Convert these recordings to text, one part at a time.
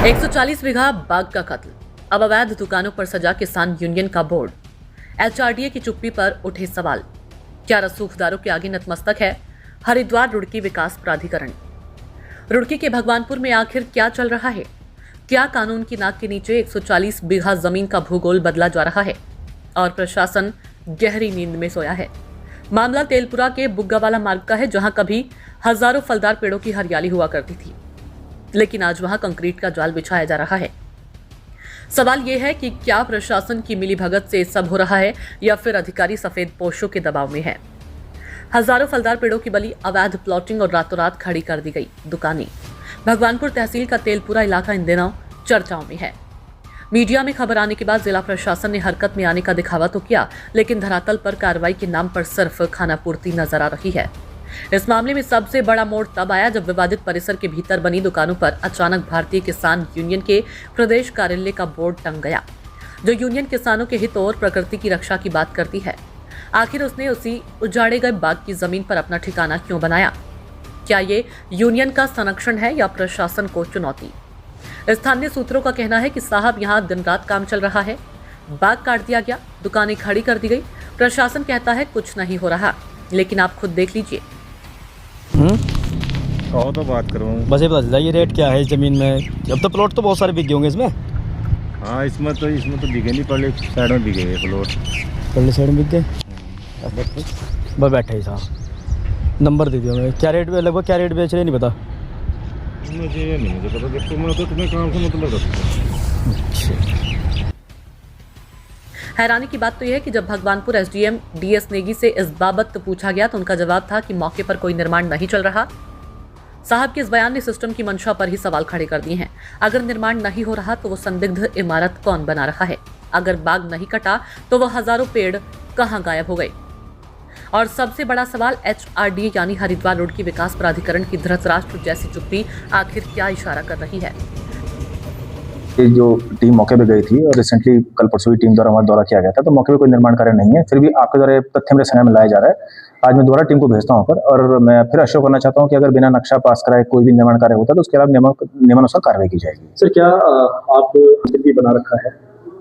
140 बीघा बाग का कत्ल, अब अवैध दुकानों पर सजा किसान यूनियन का बोर्ड। एचआरडीए की चुप्पी पर उठे सवाल, क्या रसूखदारों के आगे नतमस्तक है हरिद्वार रुड़की विकास प्राधिकरण? रुड़की के भगवानपुर में आखिर क्या चल रहा है? क्या कानून की नाक के नीचे 140 बीघा जमीन का भूगोल बदला जा रहा है और प्रशासन गहरी नींद में सोया है? मामला तेलपुरा के बुग्गावाला मार्ग का है, जहां कभी हजारों फलदार पेड़ों की हरियाली हुआ करती थी, लेकिन आज वहां कंक्रीट का जाल बिछाया जा रहा है। सवाल यह है कि क्या प्रशासन की मिलीभगत से सब हो रहा है या फिर अधिकारी सफेद पोशों के दबाव में है? हजारों फलदार पेड़ों की बलि, अवैध प्लॉटिंग और रातों रात खड़ी कर दी गई दुकानें। भगवानपुर तहसील का तेलपुरा इलाका इन दिनों चर्चाओं में है। मीडिया में खबर आने के बाद जिला प्रशासन ने हरकत में आने का दिखावा तो किया, लेकिन धरातल पर कार्रवाई के नाम पर सिर्फ खानापूर्ति नजर आ रही है। इस मामले में सबसे बड़ा मोड़ तब आया जब विवादित परिसर के भीतर बनी दुकानों पर अचानक भारतीय किसान यूनियन के प्रदेश कार्यालय का बोर्ड टंग गया, जो यूनियन किसानों के हित और प्रकृति की रक्षा की बात करती है। आखिर उसने उसी उजाड़े गए बाग की जमीन पर अपना ठिकाना क्यों बनाया? क्या ये यूनियन का संरक्षण है या प्रशासन को चुनौती? स्थानीय सूत्रों का कहना है कि साहब यहाँ दिन रात काम चल रहा है, बाग काट दिया गया, दुकानें खड़ी कर दी गई। प्रशासन कहता है कुछ नहीं हो रहा, लेकिन आप खुद देख लीजिए। कहो तो बात करूँ। बस ये बता दीजिए ये रेट क्या है इस ज़मीन में? अब तो प्लॉट तो बहुत सारे बिक गए होंगे इसमें। हाँ, इसमें तो बिके नहीं, पहले साइड में बिके ये प्लॉट। पहले साइड में बिक गए। बस बैठे ही था, नंबर दे दिया मैं। क्या रेट में, लगभग क्या रेट बेच रहे नहीं पता मुझे। ये नहीं मुझे पता, देखो मैं तो तुम्हें काम से मतलब रखता। हैरानी की बात तो यह है कि जब भगवानपुर एसडीएम डीएस नेगी से इस बाबत पूछा गया तो उनका जवाब था कि मौके पर कोई निर्माण नहीं चल रहा। साहब के इस बयान ने सिस्टम की मंशा पर ही सवाल खड़े कर दिए हैं। अगर निर्माण नहीं हो रहा तो वो संदिग्ध इमारत कौन बना रहा है? अगर बाग नहीं कटा तो वह हजारों पेड़ कहां गायब हो गए? और सबसे बड़ा सवाल, एचआरडीए यानी हरिद्वार रुड़की विकास प्राधिकरण की धृतराष्ट्र जैसी चुप्पी आखिर क्या इशारा कर रही है? जो टीम मौके पे गई थी और रिसेंटली कल परसों भी टीम द्वारा हमारा दौरा किया गया था, तो मौके पे कोई निर्माण कार्य नहीं है। फिर भी आपके द्वारा तथ्य मेरे समय में लाया जा रहा है। आज मैं दोबारा टीम को भेजता हूँ पर, और मैं फिर अश्योर करना चाहता हूँ कि अगर बिना नक्शा पास कराए कोई भी निर्माण कार्य होता है तो उसके अलावा नियमानुसार कार्रवाई की जाएगी। सर, क्या आप भी बना रखा है,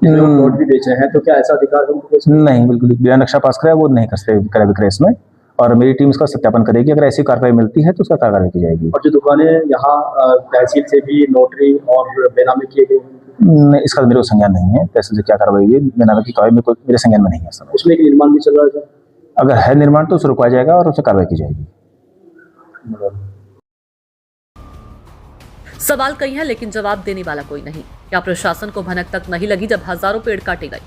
प्लॉट भी बेच रहे हैं, तो क्या ऐसा अधिकार नहीं, बिल्कुल बिना नक्शा पास कराए वो नहीं कर सकते क्रय विक्रय इसमें, और मेरी टीम इसका सत्यापन करेगी। अगर ऐसी कार्रवाई मिलती है तो उसका कार्रवाई की जाएगी। और जो दुकानें यहाँ तहसील से भी नोटरी और बेनामी किए गए, इसका मेरे को संज्ञान नहीं है। तहसील से क्या कार्रवाई हुई, बेनामी की कार्रवाई मेरे संज्ञान में नहीं है। उसमें एक निर्माण भी चल रहा है। अगर है निर्माण तो उसे रुकवाया जाएगा और उसे कार्रवाई की जाएगी। सवाल कई हैं, लेकिन जवाब देने वाला कोई नहीं। क्या प्रशासन को भनक तक नहीं लगी जब हजारों पेड़ काटे गए?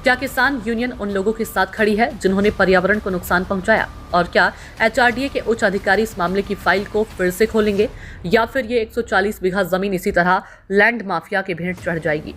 क्या किसान यूनियन उन लोगों के साथ खड़ी है जिन्होंने पर्यावरण को नुकसान पहुंचाया? और क्या एचआरडीए के उच्च अधिकारी इस मामले की फाइल को फिर से खोलेंगे, या फिर ये 140 बीघा जमीन इसी तरह लैंड माफिया के भेंट चढ़ जाएगी?